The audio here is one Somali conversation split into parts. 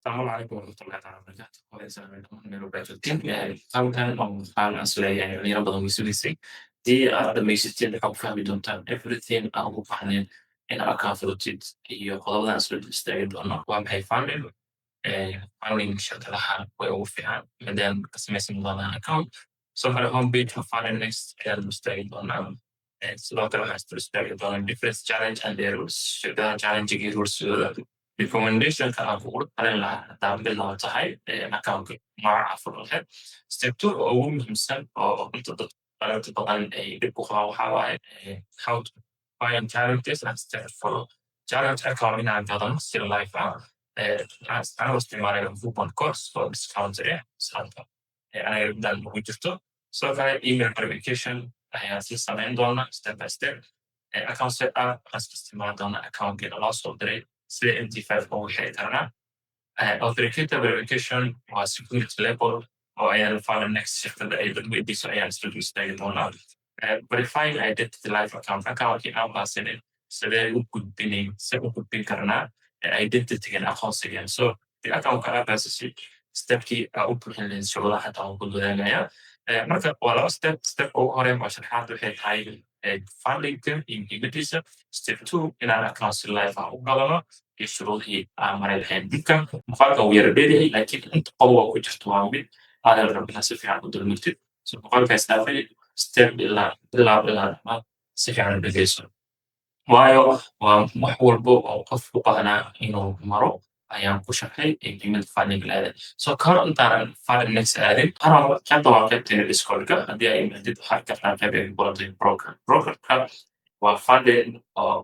السلام عليكم ورحمة الله تعالى وبركاته. Waalaikumsalam warahmatullahi wabarakatuh. Halkan waxaan asleeyahay dhalinyaro badan way sugaysay. Haddii aad dhamaysatid waxaad ku fahmi doontaan everything aan ugu baahnayn in aad ka fududtid iyo qodobadan isla dul istaagi doono. Waa maxay funding? Funding shirkadaha way ugu fiican maadaama ka samaysan doonaan account. Soo kale homepage of funding next ayaa dul istaagi doonaa. Sidoo kale waxaan isdul istaagi doonaa difference challenge and their rules. Shirkadaha challenge-ga rules-yadooda recommendationka aan kugu talin lahaa haddaan bilow tahay accountka magaca furo lahayd. Step two oo ugu muhiimsan oo inta badan ay dhib ku qabaan waxaa waaye how to find challenges and step follow. Challenge account inaan gadan si live ah anigoo isticmaalaya coupon course oo discount discountka anaga dan ugu jirto. Sidoo kale email verification ayaan sii samayn doonaa step by step. Account set up waxaan isticmaali doonaa accountkeena loo soo diray sida MT5 ugu xiri karnaa. Authenticator verification waa security level oo ayaan file next shirkada ay dad weydiiso ayaan isla dul istaagi doonaa. Verifying identity live accountkii aan baasanin sidee u gudbin karnaa identitygan aqoonsigan. So the accountka aad baasasay stepkii aa u buuxin lahayd shuruudaha xataa waan ku wadaagayaa. Marka waa laba step ugu hore waa sharaxaad waxay tahay fundingka iyo muhiimadiisa. Step two inaan account si live ah u galano iyo shuruudihii aan maray lahayn. Dadkan muuqaalkan wuu yara dheeryahay laakiin inta qodob oo ku jirto waa mid aad rabbi inaad si fiican u dulmartid. So muuqaalka istaafay step ilaa dhammaad si fiican u dhegeyso. Waayo waa wax walbo oo qof u baahnaa inuu maro ayaan ku sharxay muhiimada funding leedahay. So kahor intaanan funding next aadin qaybta waa qaybteena Discord-ka haddii ay imaadid waxaad kartaa qayb ay qoratay brokerka waa funding oo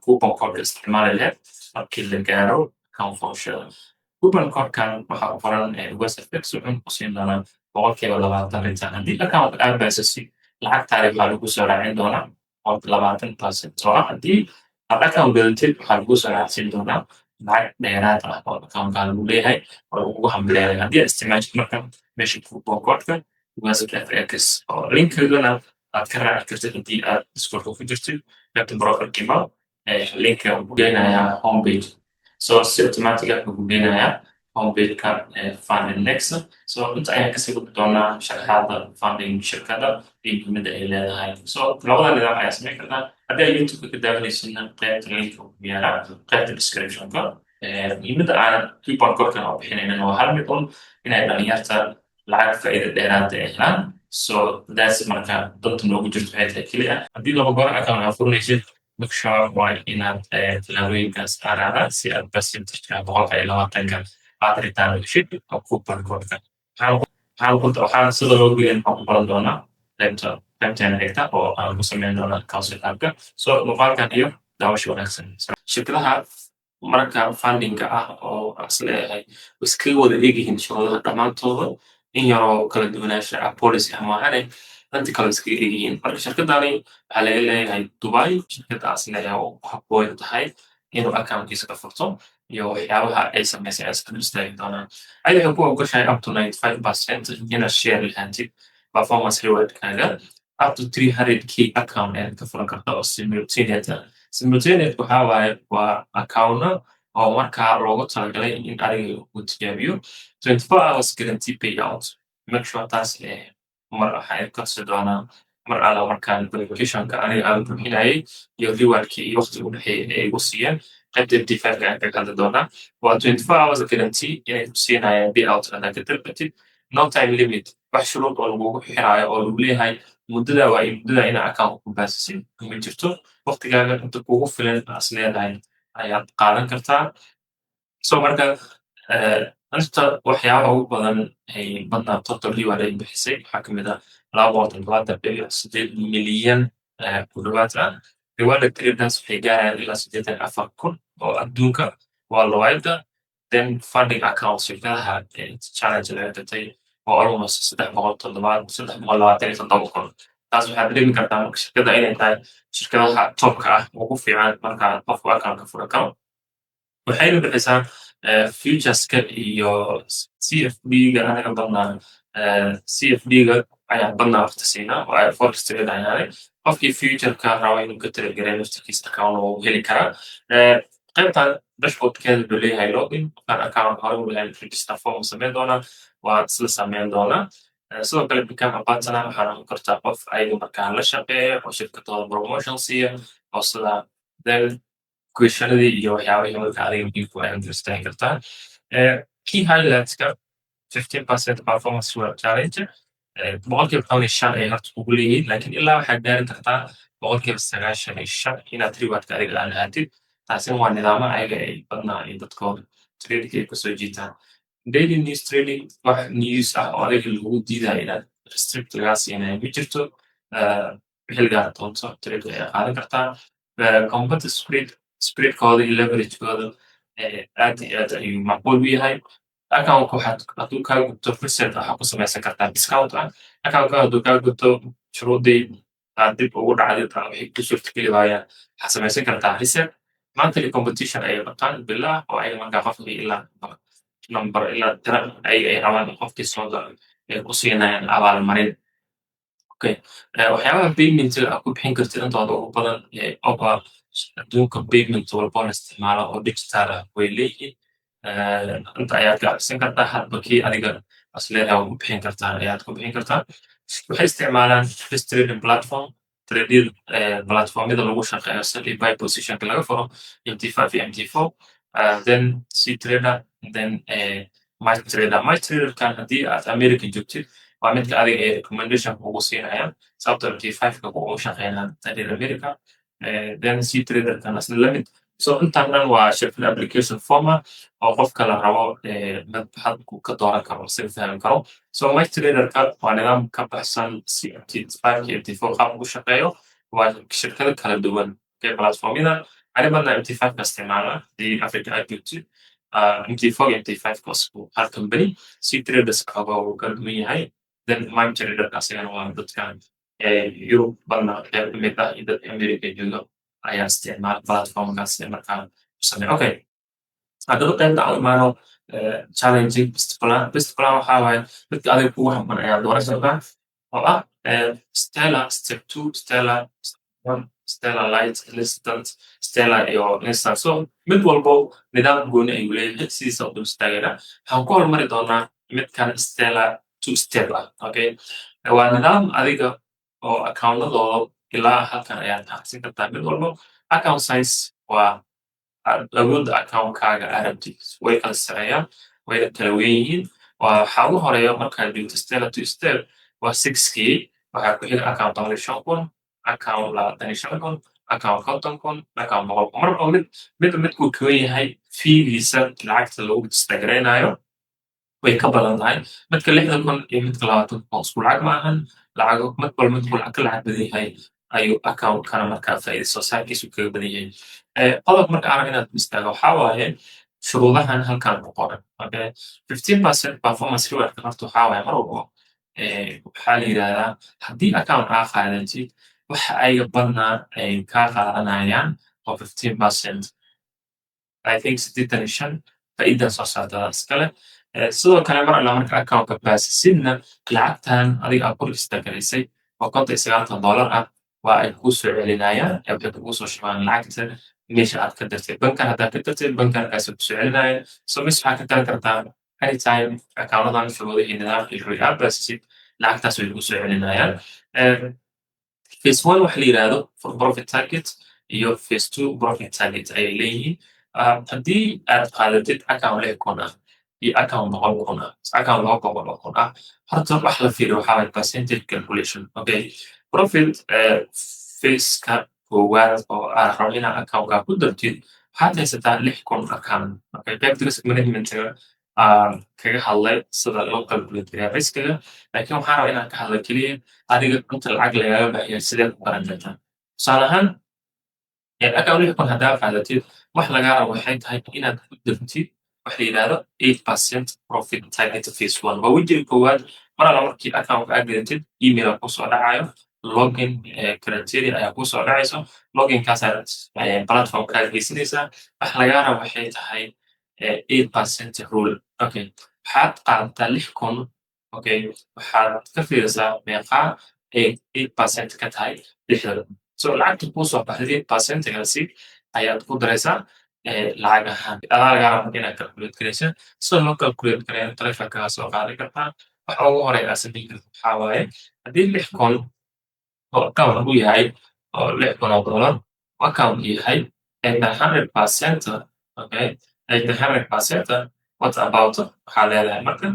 coupon code isticmaali lahayd markii la gaaro account functionada. Coupon code-kan waxaa u qoran WestFX wuxuuna ku siin doonaa 20% return. Haddii account aad baasasay lacagtaada waxaa lagu soo raacin doonaa 20%. So haddii aad account gadatid waxaa lagu soo raacin doonaa lacag dheeraad ah oo accountkaa lagu leeyahay oo lagugu hambalyeelay. Haddii aad isticmaashid marka meesha coupon code-ka WestFX oo linkigana aad ka raaci kartid haddii aad Discord-ka ku jirtid qaybta brokerkiima linka wuxuu geynayaa homepage. So si automatic ah wuxuu geynayaa homepage-ka funding next. So inta ayaan kasii gudbi doonaa sharaxaada funding shirkada iyo muhiimada ay leedahay. So labada nidaam ayaa samayn kartaa. Haddii aad YouTube-ka ka daawanaysidna qaybta linka wuxuu yaalaa qaybta description-ka. Muhiimada aan coupon code-kan oo bixinayna waa hal mid un inay dhalinyarta lacag faa'iido dheeraada ay helaan. So that's marka danta noogu jirto waxay tahay keliya haddii laba goor account aad furanaysid make sure waa inaad tillaabooyinkaas aad raacdaa si aad percentage-ka 20% aad ritaan u heshid oo coupon code-ka. Waxaan sida loo geeyay waxaan ku baran doonaa qaybteena xigta oo aan ku samayn doonaa account set-up-ka. So muuqaalkan iyo daawasho wanaagsan. Shirkadaha marka funding-ka ah oo as leeyahay iskaga wada eegyihiin shuruudaha dhammaantooda in yaroo kala duwanaansha ah policy ama ahane inta kale iskaga eegyihiin. Marka shirkadani waxaa laga leeyahay Dubai shirkadaas leeyahay oo ku habboon tahay inuu accountkiisa ka furto iyo waxyaabaha ay samaysay iska dul istaagi doonaan. Ayada waxay ku ogashahay up to 95% inaad share lahaantid performance reward-kaaga up to 300k account ayaad ka furan kartaa oo simultaneous ah. Simultaneous waxaa waaye waa account oo markaa loogu talagalay in adiga uu tijaabiyo 24 hours guarantee payout. Make sure taas mar waxay kasi doonaa mar alla markaan verification-ka aniga aan buuxinayay iyo reward-kii iyo waqti u dhexeeyay ay igu siiyeen qaybta MT5-ka ayaan ka hadli doonaa. Waa 24 hours guarantee inay ku siinayaan payout haddaad ka dalbatid. No time limit wax shuruud oo lagugu xiraayo oo lagu leeyahay muddada waa muddada inaa account ku baasisid kuma jirto. Waqtigaaga inta kugu filan as leedahay ayaad qaadan kartaa. So marka inta waxyaabaha ugu badan ay badnaa total reward ay bixisay waxaa ka mid ah 228 milyan ku dhawaad ah. Reward traders waxay gaarayaan ilaa 84,000 oo adduunka worldwide. Then funding accounts shirkadaha challenge laga gatay oo almost 327,000. taas waxaad dareemi kartaa marka shirkada inay tahay shirkadaha topka ah ugu fiican marka qofku account ka furan karo. Waxayna bixisaa futureska iyo CFD-ga anaga badnaa CFD-ga ayaa badnaa waqti siinaa oo ay forex trade ayaanay qofkii future-ka raba inuu ka tiragelay naftigiisa account oo heli karaa. qaybtan dashboardkeeda wuxuu leeyahay login qofkaan account hore u lahayn register form samayn doonaa waa isla samayn doonaa sidoo kale become a partner waxaa noqon kartaa qof ayaga markaa la shaqeeya oo shirkadooda promotion siiya oo sida then questionadii iyo waxyaabihii marka adiga muhiimku ay understand kartaa key highlightska 15% performance were challenge boqolkiiba 15 ay horta kugu leeyihiin laakiin ilaa waxaad gaari kartaa boqolkiiba 95 inaad rewardka adiga aan ahaatid taasina waa nidaamo ayaga ay badnaa ay dadkooda trading ay kusoo jiitaan daily news trading wax news ah oo adiga lagu diidayo inaad restrict lagaa siinayo ma jirto xilligaa doonto trade ay qaadan kartaa competitive spreadkooda iyo leveragekooda aad iyo aad ayuu macquul u yahay account waxaad hadduu kaa gubto reset waxaa ku samaysan kartaa discount ah accountka hadduu kaa gubto shuruudii aad dib ugu dhacdid ama wixii ku suurtageli waayaan waxaad samaysan kartaa reset monthly competition ayay qabtaan bilah oo ay markaa qofkii ilaa number ilaa tira ay rabaan qofkii soo galo ay ku siinayaan abaalmarin okay waxyaabaha paymentga aad ku bixin kartid intooda ugu badan oba adduunka payment walbo la isticmaalo oo digital ah way leeyihiin inta ayaad ka akhrisan kartaa hadba kii adiga asleedahay waa ku bixin kartaa ayaad ku bixin kartaa waxay isticmaalaan first trading platform trading platformyada lagu shaqeeyo sell buy positionka laga furo MT5 iyo MT4 then ctrader then mytrader kan haddii aad America joogtid waa midka adiga ay recommendation kugu siinayaan sababta MT5ka kugu shaqeynaa trading America then ctrader kan asla lamid so intaan dhan waa shirkad application form ah oo qofka la rabo madbaxadku ka dooran karo si fahmi karo so mytraderka waa nidaam ka baxsan MT5 iyo MT4 qaab ugu shaqeeyo waa shirkado kala duwan platformyada ani badna MT5 ka isticmaala hadii Africa aad joogtid MT4 iyo MT5 kaasku hal company ctraders kaga uu kala duwan yahay then mytraderka asigana waa dadkan Europe badna qeyb ka mid ah iyo dadka America jooga ayaa isticmaala platformkaas markaa samey okay haddaba qaybta aan imaano challenging best plan waxaa waaye dadka adiga kugu haman ayaa dooran kartaa oo ah stella step 2 stella stella light instant stella iyo instant so mid walbo nidaam gooni ayuu leeyahay sidiisa u dul istaagayna waxaan ku hormari doonaa midkan stella 2 step ah okay waa nidaam adiga oo accountadooda ilaa halkan ayaad akhrisan kartaa mid walbo account size waa awoodda accountkaaga arabtid way kala sareeyaan wayna kala weyn yihiin waxaa ugu horeeya markaad joogto stella 2 step waa 6k waxaa ku xiga account 15,000 account 25,000 account 50,000 account 100,000 marba midkuu ka wen yahay fiigiisa lacagta lagu instagareynayo way ka badan tahay midka 60,000 iyo midka 20,000 isku lacag maahan lacago mid walba midkuu lacag ka lacag badan yahay ayuu accountkana markaa faa'iidayso saarkiisu kaga badan yahay qodob marka aan inaad istaago waxaa waaye shuruudahan halkan ku qoran okay 15% performance rewardka horta waxaa waaye mar walbo waxaa la yidhahdaa haddii account aa qaadatid waxa ayga badnaa ay kaa qaadanayaan oo 15% I think 85 faa'iida soo saartada iskale sidoo kale mar alla marka accountka baasisidna lacagtan adiga aad ku register garaysay oo $59 ah waa ay kuu soo celinayaan waxay kugu soo shubaan lacagta meesha aad ka dartay bankan haddaad ka dartay bankankaasi ku soo celinaya so mis waxaa ka garan kartaa anytime accountadan shuruudihii nidaamkii ruy aad baasisid lacagtaas way kugu soo celinayaan phase 1 waxa la yidhaahdo for profit target iyo phase 2 profit target ayay leeyihiin haddii aad qaadatid account 6,000 ah iyo account 100,000 ah account 200,000 ah horta wax la fiiriyo waxaa waaye percentage calculation okay profit faceka koowaad oo aad rabo inaad accountkaa ku dartid waxaad haysataa 6,000 account okay qaybta risk managementga kaga hadlay sida loo calculate gareeyo riskiga laakiin waxaan rabaa inaan ka hadlo keliya adiga inta lacag lagaaga baahiya sideed u garan kartaa tusaale ahaan account 6,000 haddaa qaadatid wax lagaa rabo waxay tahay inaad ku dartid waxa la yidhaahdo 8% profit target phase 1 waa wejiga koowaad mar alla markii accountka aad gadatid email aa kusoo dhacayo login criteria ayaa kusoo dhacayso loginkaasaad platformkaad geysanaysaa wax lagaa rabo waxay tahay 8% rule okay waxaad qaadataa 6,000 okay waxaad ka fiirisaa meeqaa 8% ka tahay 60 so lacagta kusoo baxday 8%gaasi ayaad ku daraysaa lacag ahaan adaa lagaa raba marka inaad calculate garaysid sida loo calculate gareeyo taleefankaaga soo qaadan kartaa waxa ugu horeeya aad samayn kartid waxaa waaye haddii 6,000 oo account uu yahay oo 6,000 oo dollar account uu yahay and 100% okay and 100% what about waxaa leedahay marka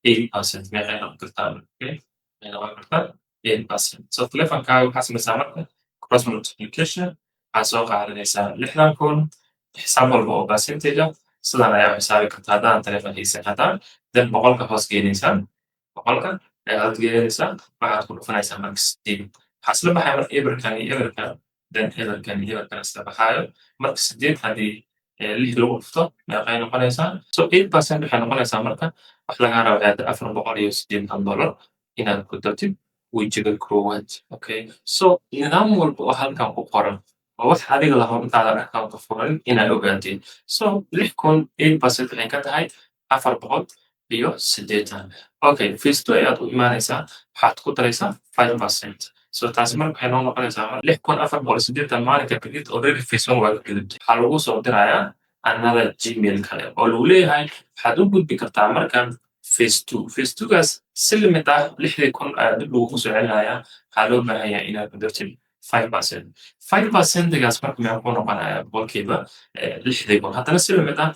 80% meeqay noqon kartaa okay waxay noqon kartaa 80% so taleefankaaga waxaa samaysaa marka cross multiplication waxaad soo qaadanaysaa 6,000 xisaab walba oo percentage ah sidan ayaa u xisaabi kartaa haddaan taleefan haysan haddaan then boqolka hoos geenaysaa boqolka ayaad geenaysaa waxaad ku dhufanaysaa marka 8 waxaa isla baxaya marka eberkan iyo eberkan then eberkan iyo eberkan isla baxaayo marka 8 haddii 6 lagu dhufto meeqay noqonaysaa so 8% waxay noqonaysaa marka wax lagaa rabo aad $480 inaad ku dartid wejiga koowaad okay so nidaam walba oo halkan ku qoran oo wax adiga laho intaadan account furan inaad ogaatid so 6,000 8% waxay ka tahay 480 okay phase 2 ayaad u imaanaysaa waxaad ku daraysaa 5% so taasi marka waxay noo noqonaysaa 6,480 maalinka kadib already phase 1 waa ka gudubtay waxaa lagu soo dirayaa another gmail kale oo lagu leeyahay waxaad u gudbi kartaa markan phase 2 phase 2 gaas si limit ah 6,000 ayaa dib lagugu soo celinayaa waxaa loo baahan yahay inaad ku dartid 5%. 5%gaas marka meequu noqonayaa boqolkiiba 6,000 haddana si lamid ah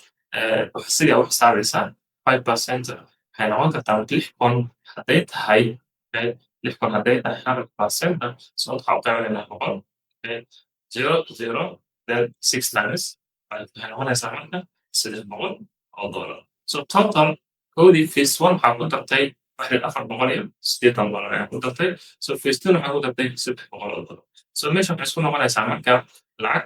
sidaa u xisaabaysaa 5% waxay noqon kartaa 6,000 hadday tahay 6,000 hadday tahay 100% so waxaa u qaybinaynaa boqol 0 then 6 times waxay noqonaysaa marka $300 so total koodii phase 1 waxaa ku dartay $480 ayaa ku dartay so phase 2 waxaa ku dartay $300 so meesha waxay isku noqonaysaa marka lacag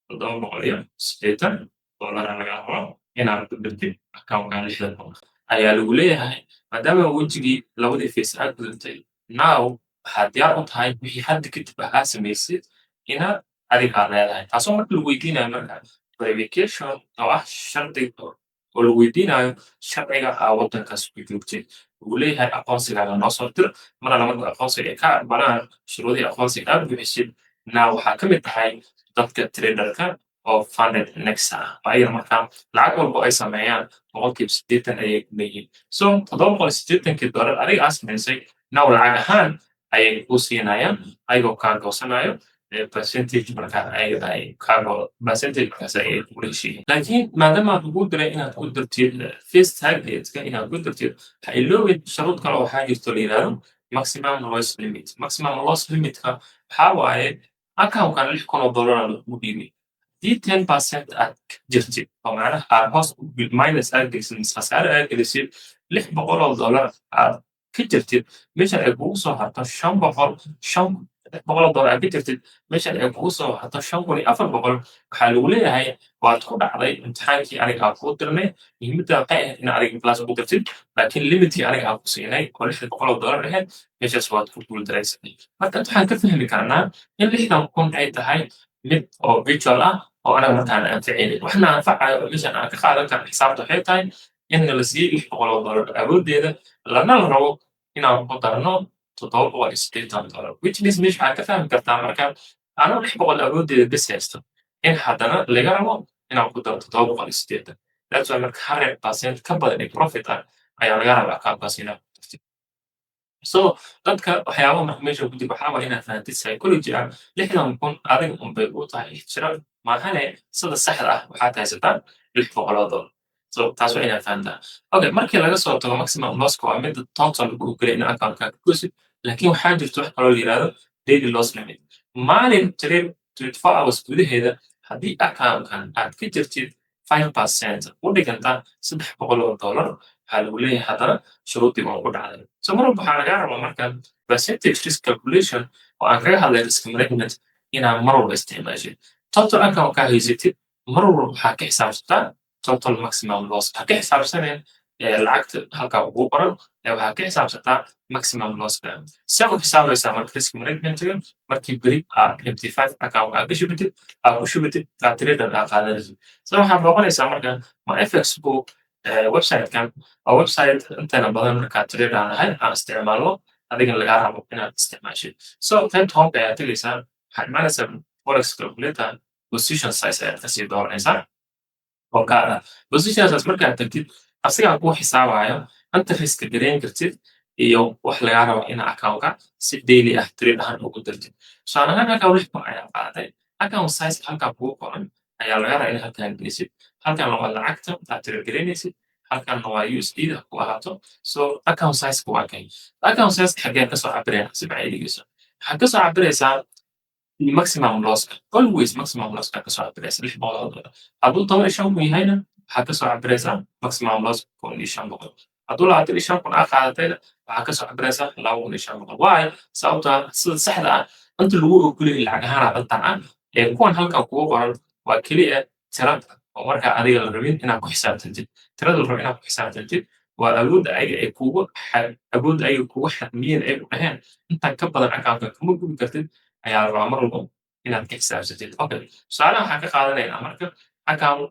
780 laga rabo inaad ku dirtid accountkan 6,000 ayaa lagu leeyahay maadaama wejigii labadii phase aad gudatay now waxaad diyaar u tahay wixii hadda kadib aad samaysid inaad adiga leedahay taasoo marka lagu weydiinayo marka verification oo ah shardiga oo lagu weydiinayo sharciga aa wadankaas ku joogtid lagu leeyahay aqoonsigaaga noo soo dir marna marka aqoonsiga ay ka aqbalaan shuruudihii aqoonsiga aad bixisid now waxaa ka mid tahay dadka traderka oo funded next ah ayada markaa lacag walba ay sameeyaan boqolkiiba 80 ayay ku leeyihiin so $780 adiga aa samaysay now lacag ahaan ayay ku siinayaan ayagoo kaa goosanayo percentage markaa ayaga ay kaago percentage markaas ayay kula heshiiyeen laakiin maadaama aad ugu diray inaad ku dirtid face targetka inaad ku dirtid ha iloowin shuruud kale waxaa jirto la yidhahdo maximum loss limit maximum loss limitka waxaa waaye accountkan $6,000 lagu dhiibay haddii 10% aad jirtid oo macnaha aad hoos minus aad gelisid mise khasaare aad gelisid $600 aad ka jirtid meeshan ay kugu soo harto $500 aad ka jirtid meeshan ay kugu soo harto 5,400 waxaa lagu leeyahay waad ku dhacday imtixaankii aniga aan kuu dirnay muhiimadda waxay ahayd in adiga class ugu dirtid laakiin limitkii aniga aan ku siinay oo $600 ahayd meeshaas waad ku guuldareysatay marka waxaan ka fahmi karnaa in 6,000 ay tahay mid oo virtual ah oo anaga markaan anficaynin waxna anfacayo oo meeshan aan ka qaadan karna xisaabta waxay tahay in la siiyey $600 awooddeeda lana la rabo inaan ku darno $780 which means meesha waxaad ka fahmi kartaa marka anoo 600 awooddeeda bes haysto in haddana laga rabo inaan ku daro 780 that's why marka 100% ka badan ee profit ah ayaa laga rabaa accountkaas inaad ku dartid so dadka waxyaaba marka meesha ku jira waxaa waa inaad fahamtid psychology ah 6,000 adiga unbay u tahay ixtiraam maahane sida saxda ah waxaad haysataa $600 so taas waa inaad fahantaa okay markii laga soo tago maximum losska waa midda total ku gelay in accountkaa ka gosid laakiin waxaa jirta wax kaloo la yidhahdo daily loss limit maalin tirin 24 hours gudaheeda haddii accountkan aad ka jirtid 5% u dhiganta $300 waxaa lagu leeyahay haddana shuruudii waa ku dhacday so mar walba waxaa lagaa rabaa markaan percentage risk calculation oo aan kaga hadlay risk management inaad mar walba isticmaashid total account kaa haysatid mar walba waxaa ka xisaabsataa total maximum loss waxaa ka xisaabsaneen lacagta halkaa ugu qoran waxaa ka xisaabsataa maximum losska saa u xisaabaysaa marka risk managementga markii beri aad MT5 account aad ka shubatid aad ku shubatid aad trader aad qaadanaysid so waxaad noqonaysaa marka ma FX book website-kan waa website inteena badan markaa trader aan ahay aan isticmaalno adiga lagaa rabo inaad isticmaashid so qaybta homka ayaa tegaysaa waxaad imaanaysaa forex calculator position size ayaad kasii dooranaysaa oo gaar ah. Positionkaas markaad tagtid, asigaa kuu xisaabayo inta risk gareyn kartid iyo wax lagaa rabo in account-ka si daily ah trade ahaan ugu dirtid. Tusaale ahaan halkan 6 kun ayaa qaaday, account size halkaa kugu qoran ayaa lagaa rabaa inaad halkan gelisid. Halkan waa lacagta aad trade gareynaysid, halkanna waa USD-da ku ahaato. So account size-ka waa kan. Account size-ka xagee kasoo cabirayna si macay dhigeyso. Waxaad kasoo cabiraysaa maximum loss always maximum loss ka soo cabiraysa $600 hadduu 15,000 yahayna waxaad ka soo cabiraysaa maximum loss 1,500 hadduu 25,000 aad qaadatayna waxaad ka soo cabiraysaa 2,500 waayo sababtoo ah sida saxda ah inta lagu ogolyahay lacag ahaan intan ah kuwan halkan kugu qoran waa keliya tirada oo markaa adiga la rabin inaad ku xisaabtantid tirada la rabo inaad ku xisaabtantid waa awoodda ayaga ay kugu xadmiyeen ay ku dhaheen intan ka badan account-ka kuma gubi kartid ayaa la rabaa mar walbo inaad ka xisaabsatid. Okay, tusaale waxaan ka qaadanaynaa marka account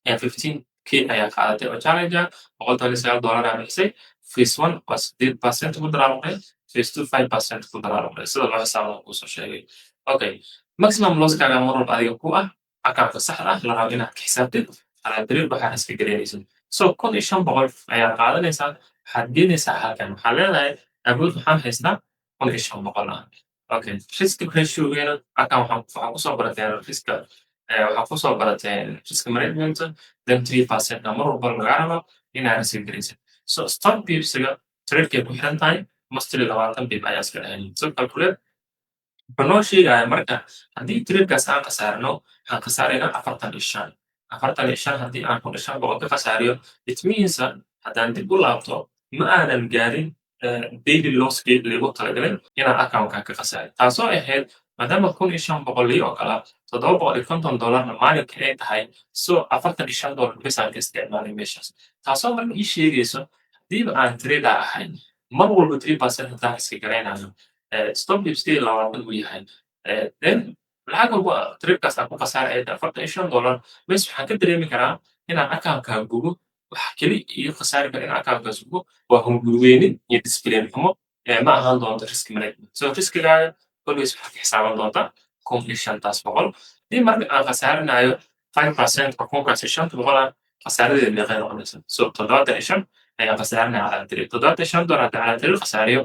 15k ayaa qaadatay oo challenge ah, $119 aa bixisay. Phase 1 waa 8% ku daraarmay, phase 2 5% ku daraarmay sida loo xisaabtamo kuusoo sheegay. Okay, maximum loss-kaaga mar walba adiga ku ah account-ka saxda ah la rabo inaad ka xisaabtid alaab daliil waxaad iska gareynaysid. So 1,500 ayaa qaadanaysaa waxaad geynaysaa halkan waxaad leedahay awood waxaan haystaa 1,500 ah. Okay, risk ratio-geena halkan waxaan kusoo barateen waxaan kusoo barateen risk management then 3% na mar walba lagaa rabo inaad risk gareysid. So stop pipsiga trade-kay ku xiran tahay mostly 20 pip ayaa iska dhahayn. So calculate wuxuu noo sheegaya marka haddii trade-kaas aan khasaarno waxaan khasaaraynaa 45 45 haddii aan 500 ka khasaariyo it means haddaan dib u laabto ma aanan gaarin daily loss-kii liigu talagalay inaan account-ka ka khasaarin taasoo ahayd maadaama 1,500 oo kala $750 maalinka ay tahay so $45 bes aan ka isticmaalay meeshaas taasoo marka ii sheegayso hadiiba aan trader ahayn mar walba 3% haddaan iska garaynayo stop lipskeeda 20 uu yahay then lacag walba trade-kaas aan ku khasaaraya $45 bes waxaan ka dareemi karaa inaan account-kaa gubo waxa keli iyo khasaari kara in account-kaas gubo waa hungurweynin iyo discipline xumo ma ahaan doonto risk management. So riskigaaga always waxaad ka xisaaban doontaa 5,500 haddii marka aan khasaarinayo 5% oo 5,500 ah khasaaradeeda meeqay noqonaysa. So 75 ayaan khasaarinaya calaa trade $75 haddii calaa trade khasaariyo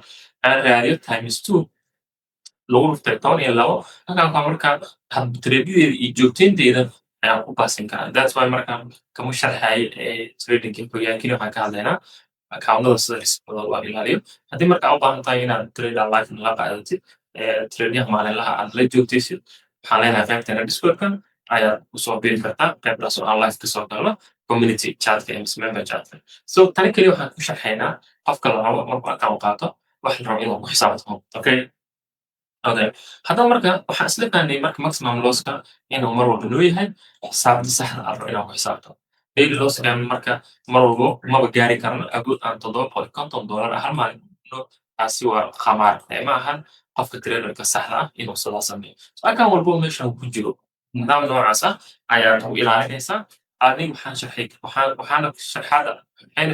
aan raadiyo times 2 lagu dhuftay 12 account-ka markaa trade-yadeeda iyo joogteynteeda ayaan ku baasin karaa. That's why marka kama sharxayo trading-ka keliya waxaan ka hadlaynaa account-nada sida risk-ooda loo ilaaliyo. Haddii marka aad u baahan tahay inaad trader live la qaadatid trade-yaha maalinlaha aad la joogtaysid waxaan leenahay qaybteena Discord-ka ayaad kusoo biiri kartaa qaybtaas oo aan live kasoo galno community chat-ka mise member chat-ka. So tani keliya waxaan ku sharxaynaa qofka la rabo markuu account qaato wax la rabo inuu ku xisaabtamo. Okay. Okay, haddaba marka waxaan isla fahnay marka maximum loss-ka inuu mar walba noo yahay xisaabta saxda ah inaad ku xisaabto. Daily loss-ka marka mar walbo maba gaari karno awood aan $750 hal maalin taasi waa khamaar ma ahan qofka trader-ka saxda ah inuu sidaa sameeyo. So account walbo meeshan ku jiro nidaam noocaas ah ayaad u ilaalinaysaa. Aniga waxaana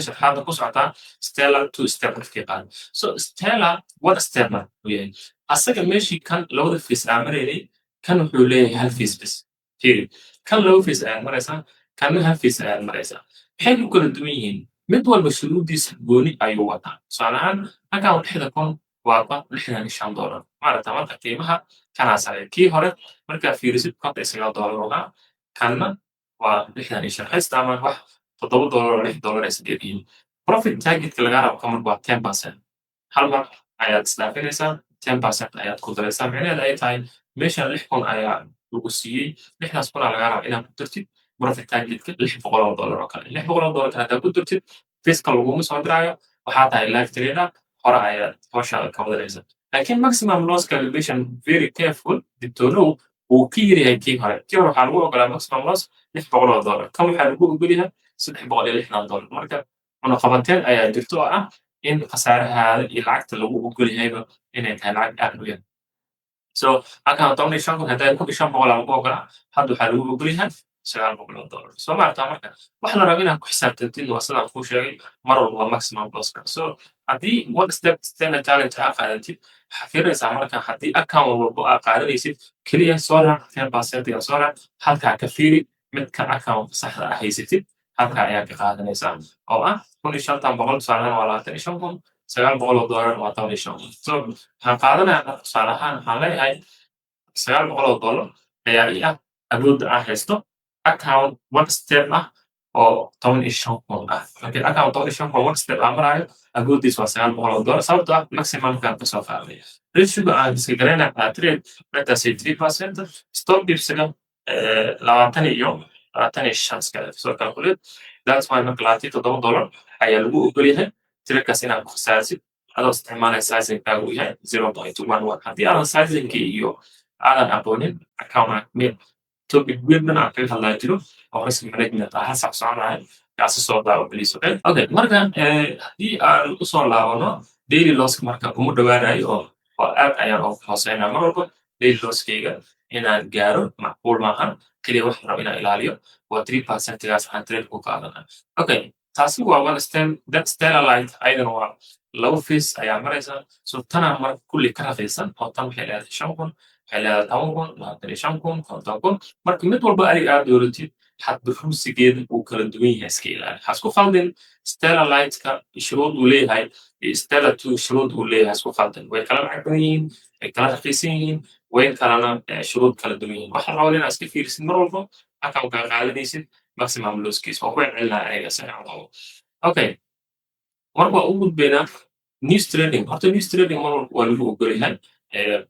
sharxaada ku socotaa Stellar 2 step markii qaado. So Stellar 1 step uu yahay asaga meeshii kan labada face aan maraynay kan wuxuu leeyahay hal face bes fiiri kan laba face ayaad maraysaa kanna hal face ayaad maraysaa maxay ku kala duwan yihiin mid walba shuruudiisa gooni ayuu wataa tusaale ahaan account 6,000 waaba $65 maaragta marka qiimaha kanaa sare kii hore markaa fiirisid $59 ogaa kanna waa 65 waxay isticmaalaan wax $7 $6 ay sideed yihiin profit target-ka laga rabo kamar waa 10% hal mar ayaad isdhaafinaysaa 10% ayaad ku daraysaa micnaheeda ay tahay meeshan 6,000 ayaa lagu siiyey 6,000 lagaa rabo inaad ku dartid profit target-ka $600 oo kale $600 kale haddaad ku dartid fiska laguma soo diraayo waxaa tahay live trader hore ayaad hawshaada ka wadanaysa laakiin maximum loss calculation very careful dibtoonow wuu ka yaryahay kii hore waxaa lagu ogolaa maximum loss $600 kan waxaa lagu ogolyahay $360 marka cunaqabateed ayaa jirto oo ah in khasaarahaada iyo lacagta lagu ogol yahayba inay tahay lacag aad u yar. So halkan 15,000 haddaad 500 lagu ogolaa hadda waxaa lagu ogol yahay $900 soo ma aragtaa marka waxa la raba inaad ku xisaabtantid waa sidaan kuu sheegay mar walba waa maximum losska so haddii one step standard challenge aa qaadatid waxaa fiirinaysaa marka haddii account walba aa qaadanaysid keliya soo raac 10% soo raac halkaa ka fiiri midka account saxda ah haysatid halkaa ayaa ka qaadanaysaa oo ah $1500 tusaalaan waa $25,000 $900 waa $15,000 so waxaan qaadanayaa tusaale ahaan waxaan leeyahay $900 ayaa ii ah awoodda aan haysto account one step ah oo 15,000 ah markii account 15,000 one step aan maraayo awooddiis waa $900 sababtoo ah maximumkaan kasoo qaaday ratioga aan iska garanaa trade let us say 3% stop dibsiga 25 iskale soo calculate that's why marka $27 ayaa lagu ogol yahay tirakaas inaad ku khasaarsid adoo isticmaalaya sizingkaagu yahay 0.11 haddii aadan sizingkii iyo aadan aqoonin account topic weyn aan kaga hadlaa jiro oo risk management ah sax soconaya kaasi soo daawo please okay marka haddii aan usoo laabano daily loss marka kuma dhawaanayo oo aad ayaan ugu hooseynaa mar walba daily losskayga inaan gaaro macquul maahan keliya waxaan raba inaan ilaaliyo waa 3% gaas aan trade ku qaadana okay taasi waa one stellarlight ayadana waa labo fees ayaa maraysa so tanaa marka kulli ka raqiisan oo tan waxay leedahay 5,000 waxay leedahay 10,000 25,000 marka mid walba adiga aad dooratid xadba rumsigeeda uu kala duwan yahay iska ilaali ha isku khaldin stellarlightka shuruud uu leeyahay iyo stellar 2 shuruud uu leeyahay isku khaldin way kala lacag badan yihiin way kala raqiisan yihiin way kalana shuruud kala duwan yihiin waxaa rabaa inaad iska fiirisid mar walba accountkaa qaadanaysid maximum losskiis waa ku celcelinaya aniga saxiix qabo okay marka waa u gudbaynaa news trading horta news trading mar walba waa lagu ogol yahay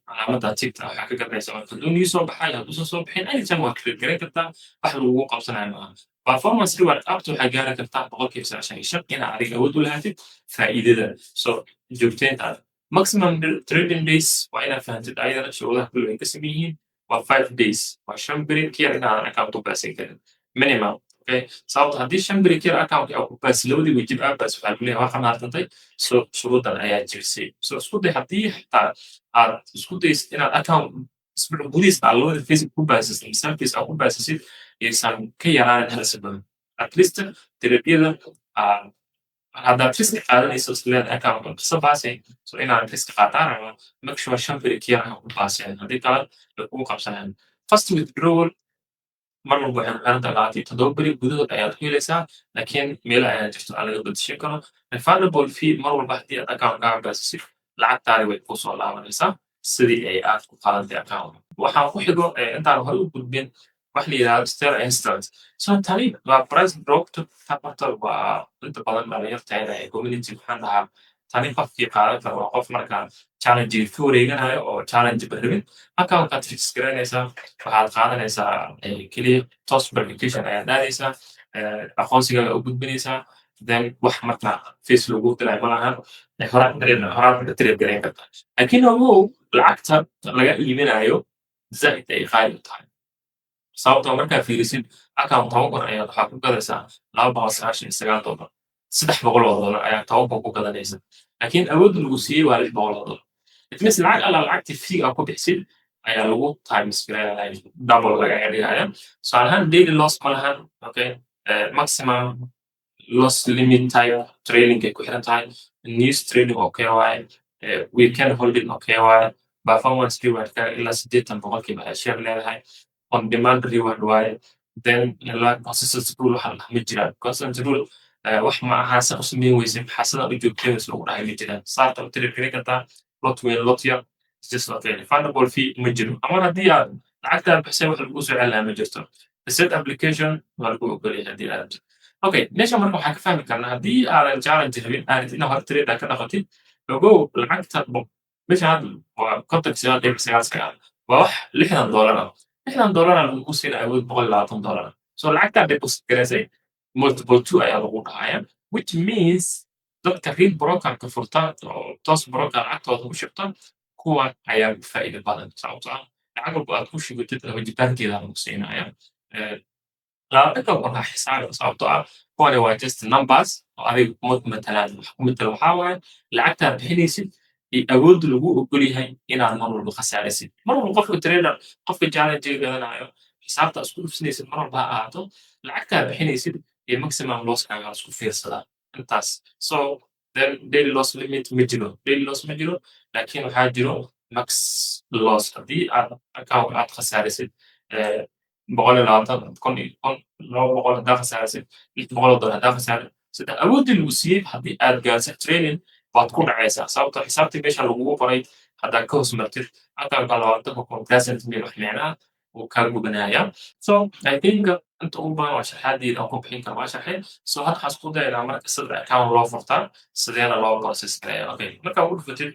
calaamada tigta waxaa ka garanaysa marka hadduu news soo baxay hadduusan soo bixin anytime waa trade garan kartaa wax lagugu qabsanayo maaha performance reward upto waxaa gaari kartaa 95% inaad adiga awood u lahaatid faa'iidada so joogteyntaada maximum trading days waa inaad fahantid ayadana shuruudaha kulli ay ka saman yihiin waa 5 days waa 5 beri kiyar inaadan account u baasin karin minimum okay sababta haddii 5 beri kiyar account aa ku baasi labadii wajib aa baas waxaa kuleeyahay waa qanaartantay so shuruudan ayaa jirsay so isku day haddii xitaa aad isku daysid inaad account isbuuc gudihiis aa labada facebook ku baasisid misalkiis aa ku baasisid aysan ka yaraanin hal sabab at least terabyada haddaad riski qaadanayso isleeda account kasa baasay so inaad riski qaataan ama make sure 5 beri kiyar aa ku baaseen haddii kale way kugu qabsanayaan first withdrawal mar walba waxay xirantahay 27 beri gudahood ayaad ku helaysaa laakiin meelo ayaa jirto aan laga badashin karo refundable fee mar walba haddii aad account kaaga baasisid lacagtaadi way kusoo laabanaysaa sidii ay aad ku qaadantay account waxaan ku xigo intaan hore u gudbin wax la yidhahdo stellar instant so tani waa price drop to tabarta waa inta badan dhalinyarteeda ee community waxaan dhahaa tani qofkii qaadan kara waa qof markaa challenge ka wareeganayo oo challenge barabin accountkaad fix garanaysaa waxaad qaadanaysaa keliya toos verification ayaad aadaysaa aqoonsigaaga u gudbinaysaa then wax marka face lagu diray malahan horaad ka trade garayn kartaa laakiin ogow lacagta laga iibinayo zaid ay qaali u tahay sababtoo markaa fiirisid account 10,000 ayaad waxaa ku gadaysaa $299 $300 ayaa 10,000 ku gadanaysa laakiin awoodda lagu siiyey waa $600 it means lacag alla lacagtii fee aa ku bixisid ayaa lagu times gareynaya double lagaga dhigaya tusaale ahaan daily loss ma lahan okay maximum loss limit type trading ay ku xiran tahay news trading okay waaye weekend holding okay waaye performance rewardka ilaa 80% ay share leedahay on demand reward waaye then ilaa consistency rule waxaa la ma jiraan consistency rule wax ma aha sa u sameyn weyse maxaasada u joogteedas lagu dhahay ma jiraan saarta u tiri karin kartaa lot weyn lot yar just okay refundable fee ma jiro ama haddii aad lacagtaad bixisay wax lagu soo celinaya ma jirto reset application waa lagu ogolyahay haddii aad okay meesha marka waxaan ka fahmi karnaa haddii aadan challenge rabin aanad inaa hor trade ka dhaqatid ogow lacagta meesha hadda waa $9.9 waa wax $60 ah $60 lagu siina awood $120 so lacagtaa deposit garaysay multiple 2 ayaa lagu dhahaya which means dadka real brokerka furtaan oo toos broker lacagtooda ku shubtaan kuwa ayaa faa'iido badan sababtoo ah lacag walba aad ku shubatid wajitaankeeda lagu siinaya lacagta waxaa xisaab sababtoo ah kuwani waa just numbers oo adiga kuma matalaan wax ku matala waxaa waaye lacagtaad bixinaysid iyo awoodda lagu ogol yahay inaad mar walba khasaarisid mar walba qofka trader qofka challenge gadanayo xisaabta isku dhufsanaysid mar walba ha ahaato lacagtaa bixinaysid iyo maximum losskaaga isku fiirsadaa intaas. So then daily loss limit ma jiro, daily loss ma jiro, laakiin waxaa jiro max loss. Haddii aad account aad khasaarisid 120 kun, 200 haddaa khasaarisid, $600 haddaa khasaarid, sida awooddii lagu siiyey haddii aad gaarsid training waad ku dhacaysaa. Sababtoo xisaabtii meesha lagugu qoray haddaad ka hoos martid account-ka 20 kun percent wax micnaha wuu kaa gubanayaa. So I think inta ugu badan waa sharaxaadii aan ku bixin karo waa sharxay. So hadda waxaan isku dayaynaa marka sida account loo furtaa, sideena loo process gareeyaa. Okay, markaa ugu dhufatid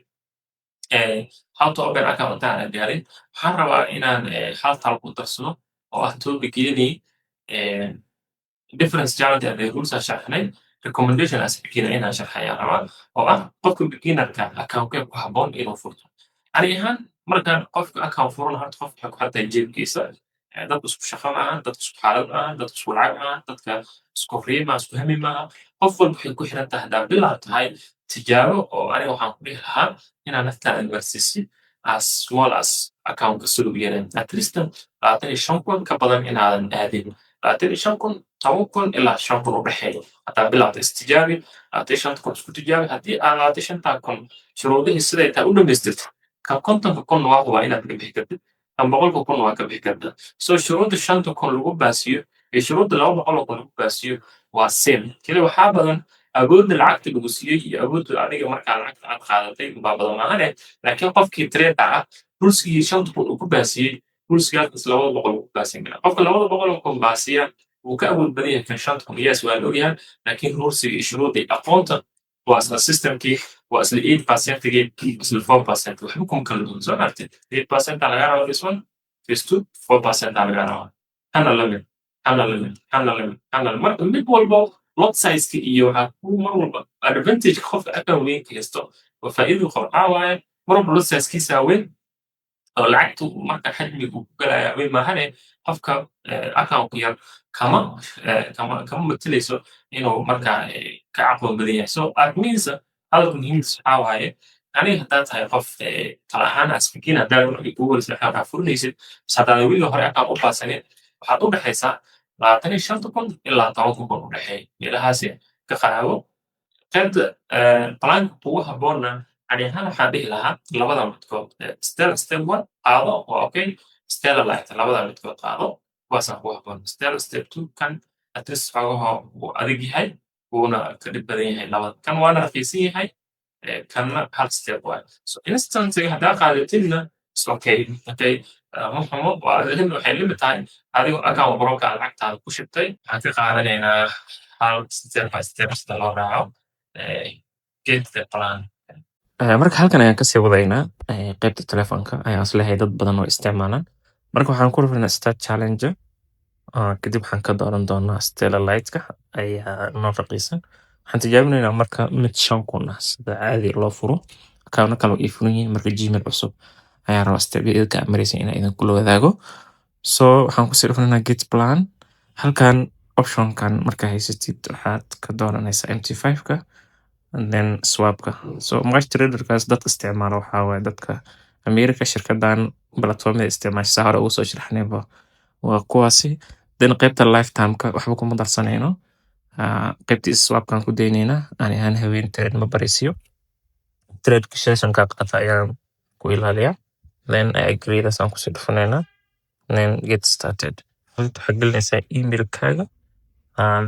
how to open account intaan aan gaarin, waxaan rabaa inaan hal talo ku darsado oo ah topic-yadii difference challenge and rules aan sharxnay, recommendation aan saxiixina inaan sharxayaan rabaa oo ah qofka beginner-ka account-kee ku habboon inuu furto. Ani ahaan markaan qofka account furanayo horta qofka waxay ku xiran tahay jeebkiisa. Dad isku shaqo maahan, dad isku xaalad maahan, dad isku lacag maahan, dadka isku riyo maaha, isku hami maaha. Qof walba waxay ku xiran tahay haddaad bilow tahay tijaabo oo aniga waxaan ku dhihi lahaa inaad naftaada gaarsiisid as small as account-ka sida ugu yaraan. At least 25 kun ka badan inaadan aadin. 25 kun, 10 kun ilaa 5 kun u dhexeeya. Haddaad bilowdo istijaabi, 25 kun isku tijaabi. Haddii aad 25 kun shuruudihii siday tahay u dhamaystirtid, kan 50 kun waa hubaa inaad ka bixi kartid, kan 100 kun waa ka bixi kartaa. So shuruudda 5 kun lagu baasiyo iyo shuruudda 200 kun lagu baasiyo waa same. Kaliya waxaa badan awoodda lacagta lagu siiyey iyo awoodda adiga markaa lacagta aad qaadatay baa badan maahane. Laakiin qofkii trader ah rules-kii 5 kun uu ku baasiyey, rules-kaas 200 uu ku baasin karaa. Qofka 200 kun baasiya wuu ka awood badan yahay kan 5 kun. Yes, waa la ogyahay, laakiin rules-kii iyo shuruuddii aqoonta waa isla system-kii, waa isla 8%-gii, isla 4%. Waxba kuma kala duwan. Soo aragtid 8% aa laga rabaa this one, this 2, 4% aa laga rabaa. Hana limit, hana limit, hana limit, hana limit. Marka mid walbo lot size-ka iyo waxaa ku mar walba advantage-ka qofka account weyn ka haysto oo faa'iido qabo waxaa waaye mar walba lot size-kiisa weyn oo lacagtu marka xajmiga uu ku galayaa weyn maahane. Qofka account yar kama matalayso inuu markaa ka aqoon badan yahay. So that means hadalka muhiimkiisa waxaa waaye aniga haddaad tahay qof tala ahaan as beginner haddaad wixii kugu horreysay account aad furanaysid mise haddaadan weli hore account u baasanin, waxaad u dhexaysaa 25 kun ilaa 10 kun u dhexeeya. Meelahaasi ka qaado qaybta planka kugu habboonna ani ahaan waxaan dhihi lahaa labada midkood. Step 1 qaado waa okay, Stella Light labada midkood qaado kuwaasaan kugu habboon. Step 2 kan at least xogaha wuu adag yahay wuuna ka dhib badan yahay labada. Kan waana raqiisan yahay, kanna hal step waaye. So instantly haddaa qaadatidna it's okay. Okay, ma xumo waxay limit tahay adigoo account broker aad lacagtaada ku shubtay. Waxaan ka qaadanaynaa hal step by step sida loo raaco get the plan. Marka halkan ayaan kasii wadaynaa qaybta telefoonka ayaan isleeyahay dad badan oo isticmaalaan. Marka waxaan ku rufinaa start challenge kadib waxaan ka dooran doonaa Stella Light-ka ayaa noo raqiisan. Waxaan tijaabinaynaa marka mid 5 kun ah sida caadi loo furo. Account kale oo ii furan yihiin marka Gmail cusub ayaan rabaa step-yada ka maraysa inaan idin kula wadaago. So waxaan kusii rufinaa get plan. Halkan option-kan marka haysatid waxaad ka dooranaysaa MT5-ka and then swap-ka. So marka trader-kaas dadka isticmaala waxaa waaye dadka America shirkadan platformada isticmaasha hore ugu soo sharaxnayba waa kuwaasi. Then qaybta lifetime-ka waxba kuma darsanayno. Qaybtii swap-kan ku daynayna ani ahaan haween trade ma baraysiyo. Trade session-ka qata ayaan ku ilaaliyaa. Then I agree das aan kusii dhufanayna. Then get started. Waxaad gelinaysaa email-kaaga.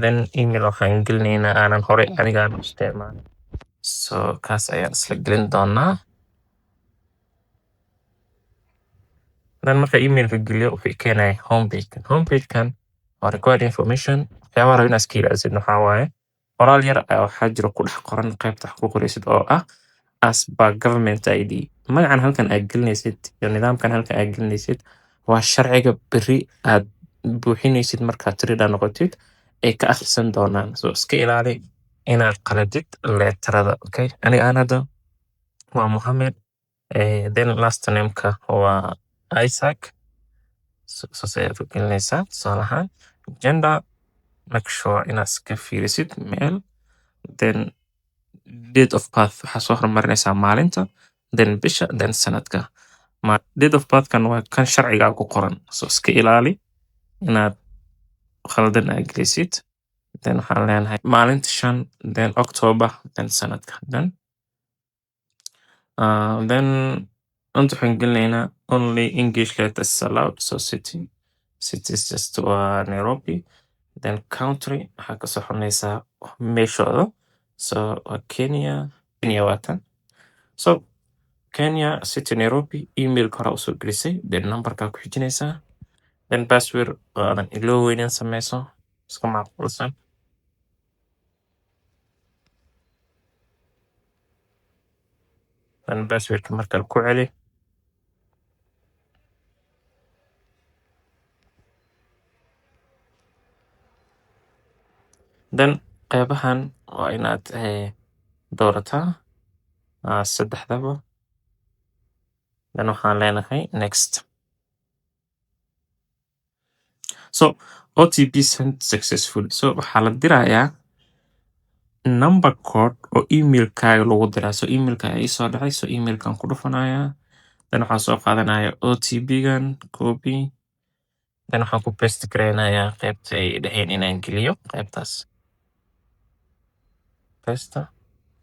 Then email waxaan gelinaynaa aanan hore aniga aan isticmaalin. So kaas ayaan isla gelin doonaa. Then marka email-ka geliyo wuxuu keenayaa homepage-kan. Homepage-kan waa required information. Waxyaabaha rabo inaad iska ilaalisid waxaa waaye qoraal yar ayaa waxaa jiro ku dhex qoran qaybta wax ku qoraysid oo ah as per government ID. Magacan halkan aad gelinaysid iyo nidaamkan halkan aad gelinaysid waa sharciga beri aad buuxinaysid markaad trader noqotid ay ka akhrisan doonaan. So iska ilaali inaad qaladid leetarada. Okay, aniga aan hadda waa Mohammed. Then last name-ka waa Isaac. So ayaad ku gelinaysaa tusaale ahaan gender, make sure inaad iska fiirisid male, then date of birth waxaa soo hormarinaysaa maalinta, then bisha, then sanadka. Date of birth-kan waa kan sharciga ku qoran. So iska ilaali inaad khaldan aad gelisid. Then waxaan leenahay maalinta 5 then October then sanadka then inta waxaan gelinaynaa only English letters allowed. So city is just Nairobi. Then country waxaa ka soconaysaa meeshooda. So Kenya waa tan. So Kenya city Nairobi emailka hore usoo gelisay then numberkaa ku xijinaysaa then password aadan ilooweynin sameyso iska macquulsan. then passwordka markale ku celi. then qeybahan waa inaad doorataa saddexdaba. then waxaan leenahay next. So OTP sent successfully. So waxaa la dirayaa number code oo emailkaaga lagu diraa. So emailka ayaa isoo dhacay. So emailkan ku dhufanayaa. Then waxaan soo qaadanaya OTP-gan copy. Then waxaan ku paste gareynayaa qeybta ay dhaheen inaan geliyo qeybtaas. Paste.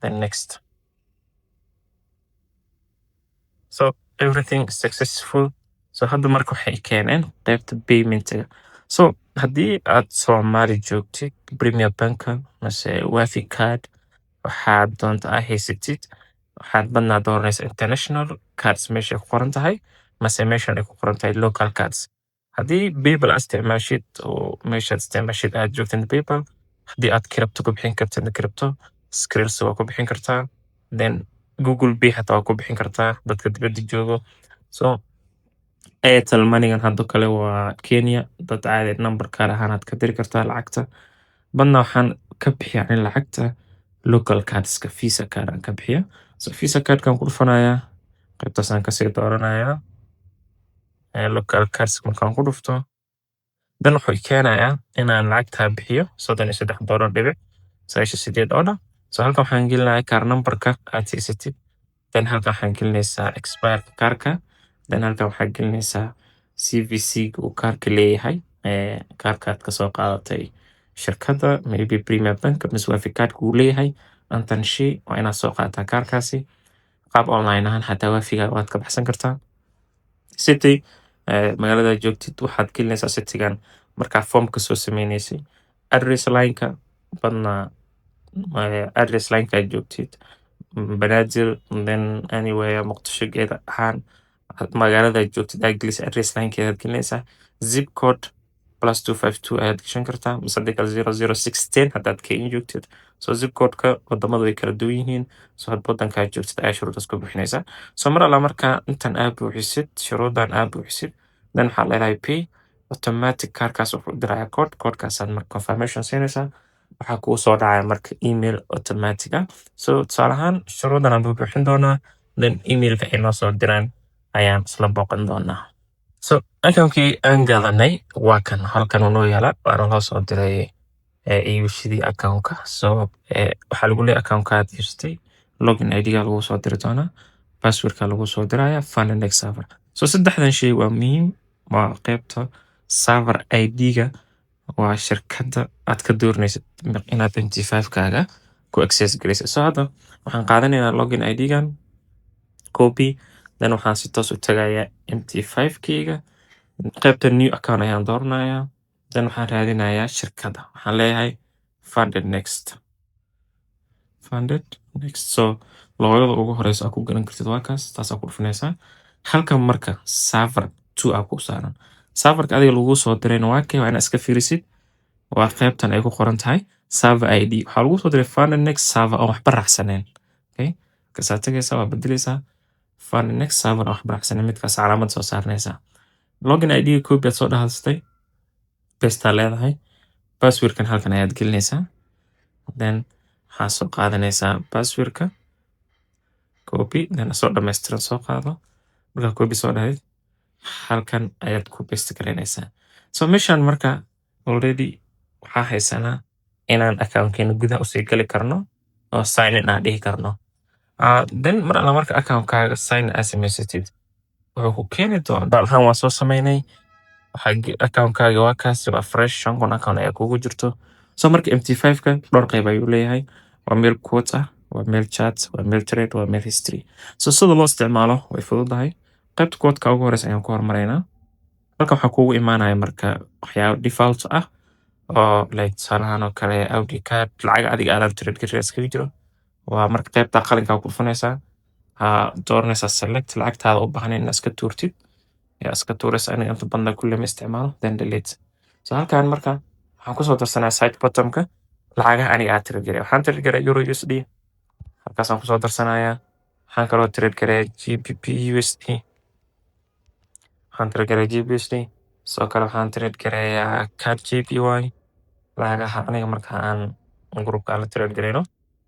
Then next. So everything is successful. So hadda marka waxay keeneen qeybta payment-ga. So haddii aad Soomaali joogtid Premier Bank mase Wafi card waxaad doonta aa haysatid waxaad badnaa dooranaysa international cards meesha ku qoran tahay mase meeshan ay ku qoran tahay local cards. Haddii PayPal aad isticmaashid oo meeshaad isticmaashid aad joogtid PayPal haddii aad crypto ku bixin kartid crypto Skrill waa ku bixin kartaa. Then Google Pay xataa waa ku bixin kartaa dadka dibadda joogo. So Airtel Money-gan hadda kale waa Kenya dad caadi number kaar ahaanaad ka diri kartaa lacagta. Badna waxaan ka bixiyaa in lacagta local cardska Visa card aan ka bixiya. So Visa cardkan ku dhufanayaa qaybtaasaan kasii dooranayaa local cards markaan ku dhufto. Then wuxuu keenayaa inaan lacagtaa bixiyo $33.98. So halkan waxaan gelinayaa kaar numberka aad haysatid. Then halkan waxaan gelinaysaa expire kaarka. Then halkan waxaan gelinaysaa CVC uu kaarka leeyahay kaarka aad kasoo qaadatay shirkadda maybe Premier Bank mise Wafi card uu leeyahay antan shay waa inaad soo qaadataa kaarkaasi qaab online ahaan xataa Wafiga waad ka baxsan kartaa. City magaalada joogtid waxaad gelinaysaa citygan markaa formka soo sameynaysay address line-ka badna address line-ka aad joogtid Banaadir then anywhere Muqdisho geeda ahaan magaalada joogtid aad gelisay address line-keeda aad gelinaysaa zip code +252 ayaad gashan kartaa mise 0016 haddaad Kenya joogtid. So zip code-ka wadamada way kala duwan yihiin. So hadba wadankaa joogtid ayaa shuruudaas ku bixinaysaa. So mar alla markaa intan aad buuxisid shuruudan aad buuxisid then waxaa leedahay pay automatic kaarkaas wuxuu dirayaa codekaasaad marka confirmation siinaysaa waxaa kuu soo dhacaya marka email automatic ah. So tusaale ahaan shuruudan aan buuxin doonaa then emailka ay noo soo diraan ayaan isla booqan doonaa. So account-kii aan gadanay waa kan halkan uu noo yaala waana loo soo diray iibshadii account-ka. So waxaa lagu leeyahay account-ka aad iibsatay login ID-ga lagu soo diri doonaa password-ka lagu soo diraya fund index server. So saddexdan shay waa muhiim waa qeybta server ID-ga waa shirkadda aad ka dooranaysid inaad MT5-kaaga ku access galaysid. So hadda waxaan qaadanaynaa login ID-gan copy then waxaan si toos u tagayaa MT5-kayga qaybta new account ayaan dooranayaa then waxaan raadinayaa shirkadda waxaan leeyahay funded next. So logada ugu horeysa aad ku galan kartid waa kaas taasaa ku dhufanaysaa. Halkan marka server 2 aa ku saaran serverka adiga lagu soo dirayna waa kee waa inaad iska fiirisid waa qaybtan ay ku qoran tahay server ID waxaa lagu soo diray funded next server oo waxba raacsaneen. Okay kasaa tagaysaa waa bedelaysaa funded next server oo waxba raacsaneen midkaas calaamad soo saarnaysaa. Login ID copy aad soo dhahaystay paste leedahay passwordkan halkan ayaad gelinaysaa then waxaa soo qaadanaysaa passwordka copy then soo dhammaystiran soo qaado markaa copy soo dhahayd halkan ayaad ku paste gareynaysaa. So meeshan marka already waxaa haysanaa inaan account-keena gudaha usii gali karno oo sign in aan dhihi karno. Then mar alla marka account-kaaga sign in aad samaysatid wuxuu ku keeni doonaa waa soo sameynay account-kaaga waa kaas waa fresh 5 kun account ayaa kugu jirto. So marka MT5-ka dhowr qayb ayuu leeyahay. Waa meel quote ah, waa meel chat, waa meel trade, waa meel history. So sida loo isticmaalo way fududahay. Qaybta quote-ka ugu horeysa ayaan ku hormaraynaa. Halkan waxaa kugu imaanaya marka waxyaabo default ah oo like tusaalahaan oo kale Audi card lacag adiga aad trade gareys kaga jiro. Waa marka qaybta qalinka ku dhufanaysaa. Dooranaysaa select lacagtaada u baahan inaad iska tuurtid. yaa iska tuuraysa aniga inta badan kulle ma isticmaalo then delete. So halkan marka waxaan kusoo darsanaa side bottom-ka lacagaha aniga aad trade gareey. Waxaan trade gareey Euro USD. Halkaasaan kusoo darsanayaa. Waxaan kaloo trade gareey GBP USD. Waxaan trade gareey GBP USD. Soo kale waxaan trade gareeyaa CAD JPY. Lacagaha aniga marka aan groupka la trade gareyno.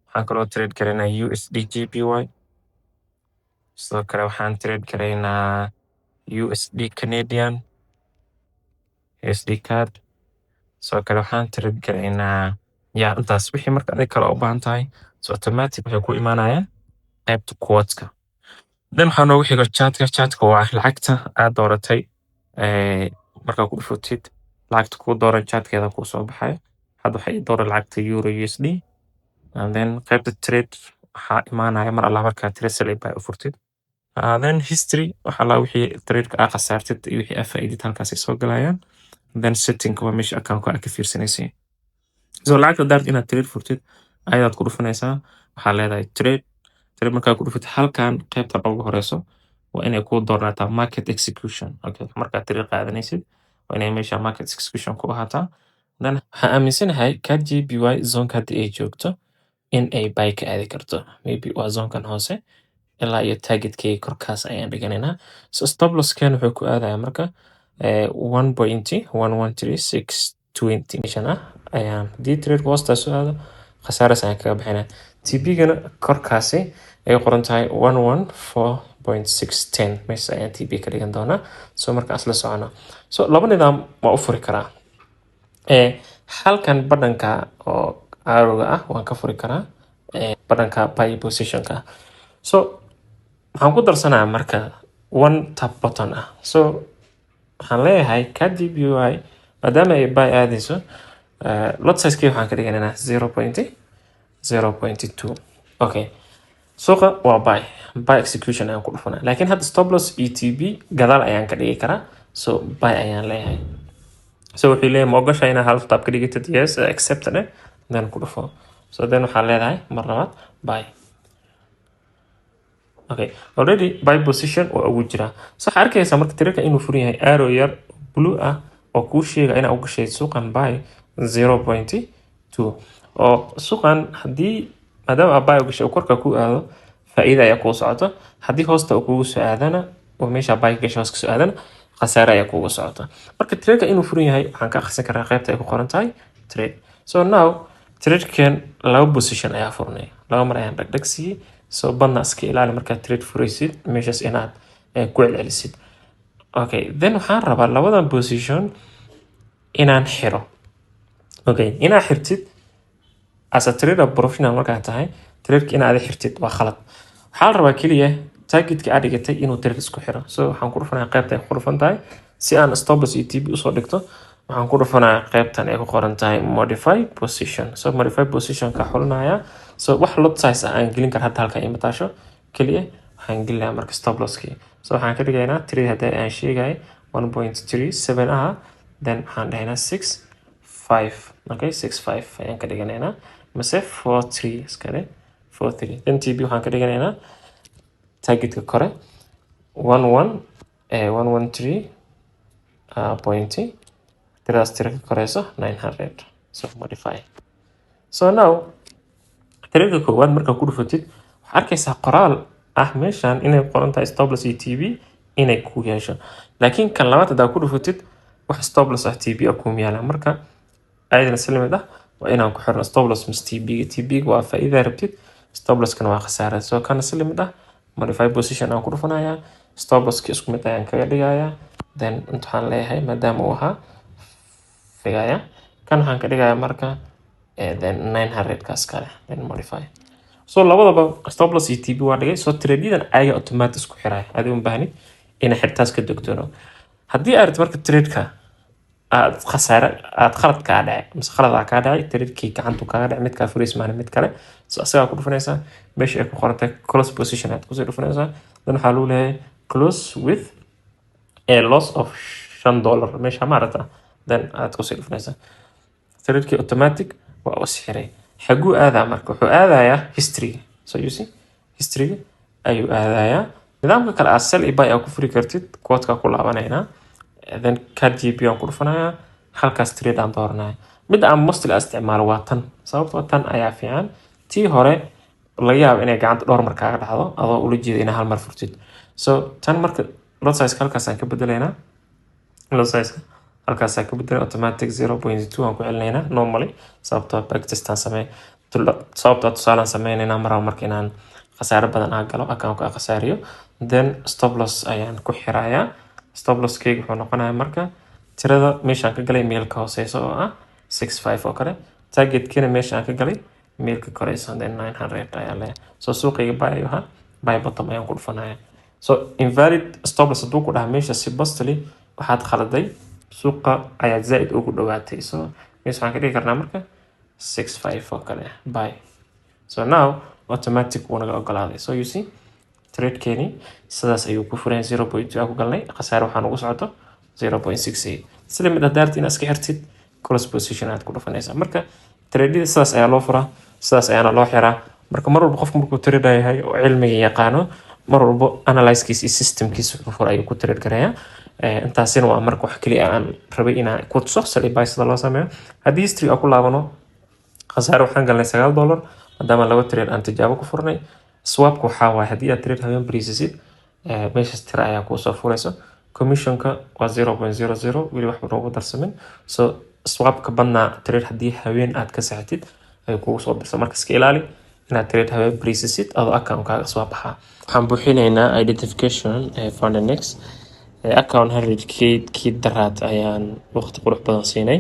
Waxaan kaloo trade gareynaa USD JPY. Soo kale waxaan trade gareynaa USD Canadian, USD CAD. Soo kale waxaan trade gareynaa intaas wixii marka adiga kale u baahan tahay. So automatic waxay ku imaanayaan qaybta quote-ka. Then waxaa noogu xigo chat-ka. Chat-ka waa lacagta aad dooratay markaa ku dhufutid lacagta ku dooran chat-keeda ku soo baxay. Hadda waxay dooran lacagta Euro USD. And then qaybta trade waxaa imaanaya mar alla markaa trade sell buy u furtid. Then history waxaa la wixii trade-ka aad khasaartid iyo wixii aad faa'iidid halkaas ay soo galayaan. Then setting waa meesha account-ka aad ka fiirsanaysid. So lacagta daarta inaad trade furtid ayaad ku dhufanaysaa. Waxaa leedahay trade markaa ku dhufid halkan qaybta ugu horeyso waa inay ku doornaataa market execution. Okay, markaa trade qaadanaysid waa inay meesha market execution ku ahaataa. Then waxaan aaminsanahay CAD JPY zone-ka hadda ay joogto in ay buy ka aadi karto. Maybe waa zone-kan hoose ilaa iyo target-kii korkaas ayaan dhiganaynaa. So stop loss-kan wuxuu ku aadayaa marka 1.113620 meeshan ayaan haddii trade hoostaas u aado khasaaras ayaan kaga bixinaa. TP-gana korkaasi ay qoran tahay 114.610 meesha ayaan TP ka dhigan doonaa. So markaas la socono. So laba nidaam waa u furi karaa. Halkan badhanka oo arrow-ga ah waan ka furi karaa. Badhanka buy position-ka. So waxaan ku darsanayaa marka one tap button ah. So waxaan leeyahay CAD JPY maadaama ay buy aadayso lot size-kii waxaan ka dhiganaynaa 0.2. Okay. Suuqa waa buy execution ayaan ku dhufanaa. Laakiin hadda stop loss ETB gadaal ayaan ka dhigi karaa. So buy ayaan leeyahay. So wuxuu leeyahay ma ogashaa inaad half tap ka dhigitid yes accept then ku dhufo. So then waxaan leedahay mar labaad buy. Okay, already buy position waa ugu jira. So waxaa arkaysaa marka trade-ka inuu furan yahay arrow yar blue ah oo kuu sheega inaad u gashay suuqan buy 0.2. oo suuqan haddii maadaama buy u gashay korka ku aado faa'iido ayaa kuu socoto. Haddii hoosta uu kugu soo aadana oo meesha buy gashay hoos ka soo aadana khasaare ayaa kugu socota. Marka trade-ka inuu furan yahay waxaan ka akhrisan karaa qaybta ay ku qoran tahay trade. So now trade-kan laba position ayaa furnay. Laba mar ayaan dhagdhag siiyey. So badna iska ilaali markaad trade furaysid meeshaas inaad ku celcelisid. Okay, then waxaan rabaa labadan position inaan xiro. Okay, inaad xirtid as a trader professional markaa tahay trade-ka inaad xirtid waa khalad. Waxaa la rabaa keliya target-ka aad dhigatay inuu trade isku xiro. So waxaan ku dhufanayaa qaybta ay ku dhufan tahay si aan stop loss ETB usoo dhigto. Waxaan ku dhufanayaa qaybtan ay ku qoran tahay modify position. So modify position ka xulinayaa. So wax lot size aan gelin kara hadda halka ima taasho kaliya waxaan gelinayaa marka stop loss-kii. So waxaan ka dhigaynaa trade hadda aan sheegay 1.37 ah then waxaan dhahaynaa 65. Okay, 65 ayaan ka dhiganaynaa. Mase 43 iskale 43. Then TB waxaan ka dhiganaynaa target-ka kore 113 point tiradas tiraka koreyso 900. So modify. So now trade-ka koowaad markaa ku dhufatid waxaa arkaysaa qoraal ah meeshan inay qoran tahay stop loss ETB inay ku yeesho. Laakiin kan labaad haddaa ku dhufatid wax stop loss ah TB ku yaala marka ayadana salimid ah waa inaan ku xirno stop loss mis TB. TB waa faa'iido rabtid stop loss-kana waa khasaare. So kan salimid ah modify position aan ku dhufanayaa stop loss-ki isku mid ayaan kaga dhigayaa. Then intaan leeyahay maadaama uu ahaa dhigaya kan waxaan ka dhigayaa marka then 900 kaas kale then modify. So labadaba stop loss ETB waa dhigay. So trade-yadan ayaga automatic isku xiray. Adiga u baahnid inay xirtaas ka dogtoono. haddii aad marka trade-ka aad khasaare aad khalad kaa dhacay mise khalad aa kaa dhacay trade-kii gacantu kaaga dhacay midkaa furiis maana mid kale so asagaa ku dhufanaysaa meesha ay ku qoratay close position aad kusii dhufanaysaa dan waxaa lagu leeyahay close with a loss of $5 meesha maarata then aad kusii dhufanaysaa trade-kii automatic waa u sixiray xaguu aadaa marka wuxuu aadayaa history so you see history ayuu aadayaa nidaamka kale aad sell iyo buy aa ku furi kartid quote-ka ku laabanaynaa then card GP aan ku dhufanayaa halkaas trade aan dooranaya midda aan mostly isticmaalo waa tan sababtoo tan ayaa fiican tii hore laga yaabo inay gacanta dhowr mar kaaga dhacdo adoo ula jeeda inaa hal mar furtid so tan marka lot size halkaas aan ka bedelaynaa lot size halkaas aan ka bedelay automatic 0.2 aan ku celinaynaa normally sababtoo backtest aan sameey sababtoo tusaalaan sameynaynaa marka inaan khasaare badan aan galo account-ka aan khasaariyo then stop loss ayaan ku xirayaa stop loss keyga wuxuu noqonayaa marka tirada meeshaan ka galay meelka hooseysa oo ah 65 oo kale targetkina meesha aan ka galay meelka koreysa then 900 ayaa leeyahay so suuqayga buy ayuu ahaa buy bottom ayaan ku dhufanayaa so invalid stop loss hadduu ku dhaha meesha si bastly waxaad khaladay suuqa ayaa zaid ugu dhawaatay so meesha waxaan ka dhigi karnaa marka 65 oo kale buy so now automatic wuu naga ogolaaday so you see trade-keeni sidaas ayuu ku furan 0.2 aan ku galnay khasaare waxaan ugu socoto 0.68 sida mid hadaarti inaad iska xirtid close position aad ku dhufanaysaa marka trade-da sidaas ayaa loo furaa sidaas ayaana loo xiraa marka mar walba qofku markuu trade yahay oo cilmiga yaqaano mar walba analyze-kiisa iyo system-kiisa wuxuu fura ayuu ku trade garayaa intaasina waa marka wax kaliya aan rabay inaan ku tuso sell iyo buy sida loo sameeyo haddii history aan ku laabano khasaare waxaan galnay $9 maadaama laba trade aan tijaabo ku furnay swapka waxaa waaye haddii aad trade habeen bariisisid meeshaas tira ayaa kuu soo furayso commissionka waa 0.00 weli waxba noogu darsamin so swapka badnaa trade haddii habeen aad ka saxatid ay kugu soo dirsa marka iska ilaali inaad trade habeen bariisisid adoo account-kaaga swap ahaa waxaan buuxinaynaa identification Fundanex account 100k kii daraad ayaan waqti qurux badan siinay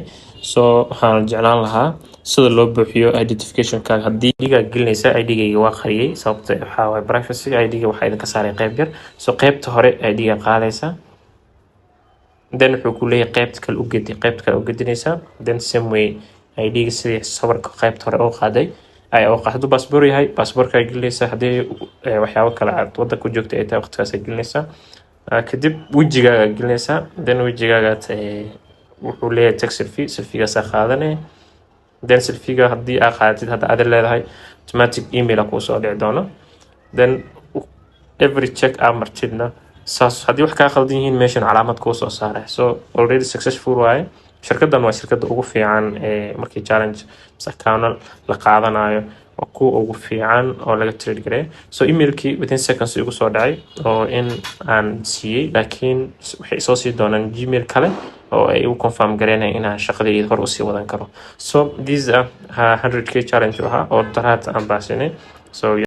so waxaan jeclaan lahaa sida loo buuxiyo identification-kaaga haddii ID-ga gelinaysa ID-gayga waa qariyay sababta waxaa waaye privacy ID-ga waxaa idinka saaray qayb yar so qaybta hore ID-ga qaadaysa then wuxuu ku leeyahay qaybta kale u gedinaysaa then same way ID-ga sidii sawirka qaybta hore oo qaaday ayaa u qaado passport yahay passportka ay gelinaysaa haddii waxyaabo kale aad waddanka ku joogtay ay tahay waqtigaas ay gelinaysaa kadib wejigaaga gelinaysaa then wejigaaga wuxuu leeyahay tax selfie-gaas qaadanaya then selfie-ga haddii aad qaadatid hadda aad leedahay automatic email kuu soo dhici doono then every check aad martidna saas haddii wax kaa khaldan yihiin meeshan calaamad kuu soo saaray so already successful waaye shirkaddan waa shirkadda ugu fiican markii challenge account la qaadanayo waa kuwa ugu fiican oo laga trade gareeyo so emailkii within seconds igu soo dhacay oo in aan siiyey laakiin waxay soo sii doonaan gmail kale oo ay u confirm gareynayaan inaan shaqadayda hor usii wadan karo so these are 100k challenge ahaa oo daraad aan baasinay so